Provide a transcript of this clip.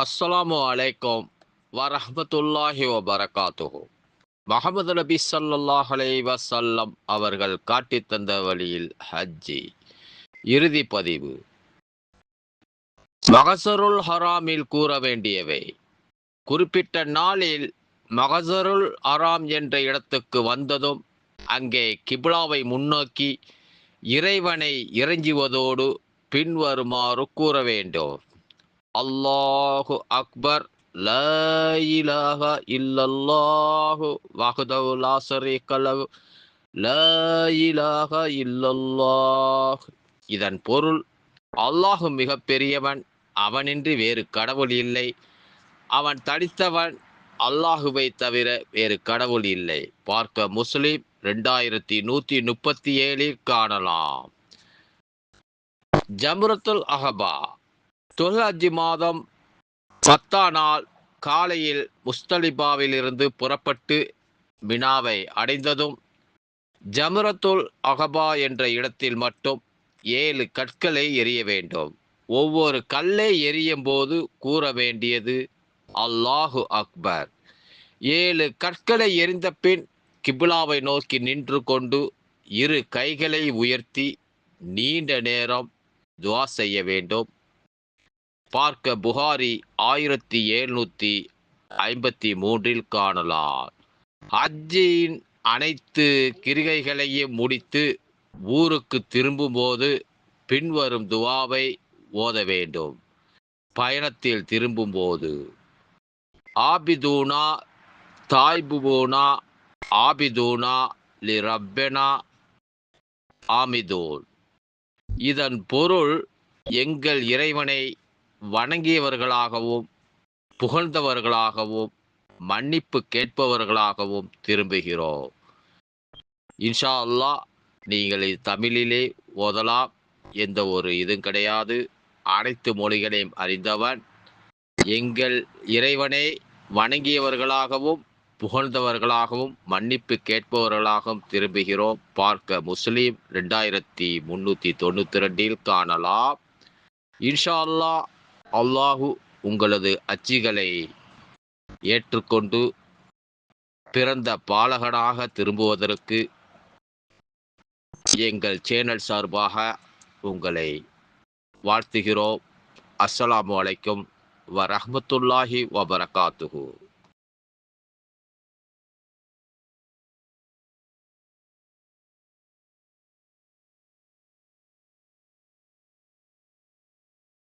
அஸ்ஸலாமு அலைக்கும் வரஹ்மத்துல்லாஹி வபரகாத்துஹு. முஹம்மது நபி ஸல்லல்லாஹு அலைஹி வஸல்லம் அவர்கள் காட்டித் தந்த வழியில் ஹஜ்ஜி இறுதி பதிவு. மகசருல் ஹராமில் கூற வேண்டியவை. குறிப்பிட்ட நாளில் மகசருல் ஹராம் என்ற இடத்துக்கு வந்ததும் அங்கே கிப்லாவை முன்னோக்கி இறைவனை இறைஞ்சுவதோடு பின்வருமாறு கூற வேண்டும். அல்லாஹு அக்பர், லா இலாஹா இல்லல்லாஹு வஹ்தஹு லா ஷரீக லஹு, லா இலாஹா இல்லல்லாஹ். இதன் பொருள், அல்லாஹு மிக பெரியவன், அவனின்றி வேறு கடவுள் இல்லை, அவன் தனித்தவன், அல்லாஹுவை தவிர வேறு கடவுள் இல்லை. பார்க்க முஸ்லிம் 2137 காணலாம். ஜம்ரத்துல் அகபா. துல்ஹஜ் மாதம் 10ஆம் நாள் காலையில் முஸ்தலிபாவிலிருந்து புறப்பட்டு மினாவை அடைந்ததும் ஜம்ரத்துல் அகபா என்ற இடத்தில் மட்டும் 7 கற்களை எறிய வேண்டும். ஒவ்வொரு கல்லை எறியும் போது கூற வேண்டியது அல்லாஹு அக்பர். 7 கற்களை எறிந்த பின் கிப்லாவை நோக்கி நின்று கொண்டு இரு கைகளை உயர்த்தி நீண்ட நேரம் துஆ செய்ய வேண்டும். பார்க்க புகாரி 1753 காணலாம். ஹஜ்ஜின் அனைத்து கிரிகைகளையும் முடித்து ஊருக்கு திரும்பும்போது பின்வரும் துவாவை ஓத வேண்டும். பயணத்தில் திரும்பும்போது ஆபிதூனா தாய்புபூனா ஆபிதூனா லி ரப்பெனா ஆமிதூன். இதன் பொருள், எங்கள் இறைவனை வணங்கியவர்களாகவும் புகழ்ந்தவர்களாகவும் மன்னிப்பு கேட்பவர்களாகவும் திரும்புகிறோம். இன்ஷா அல்லாஹ் நீங்கள் இது தமிழிலே ஓதலாம். எந்த ஒரு இதுவும் கிடையாது. அனைத்து மொழிகளையும் அறிந்தவன். எங்கள் இறைவனை வணங்கியவர்களாகவும் புகழ்ந்தவர்களாகவும் மன்னிப்பு கேட்பவர்களாகவும் திரும்புகிறோம். பார்க்க முஸ்லிம் 2392 காணலாம். இன்ஷா அல்லாஹ் அல்லாஹு உங்களது அச்சிகளை ஏற்றுக்கொண்டு பிறந்த பாலகனாக திரும்புவதற்கு எங்கள் சேனல் சார்பாக உங்களை வாழ்த்துகிறோம். அஸ்ஸலாமு அலைக்கும் வரஹ்மத்துல்லாஹி வபரகாத்துஹு.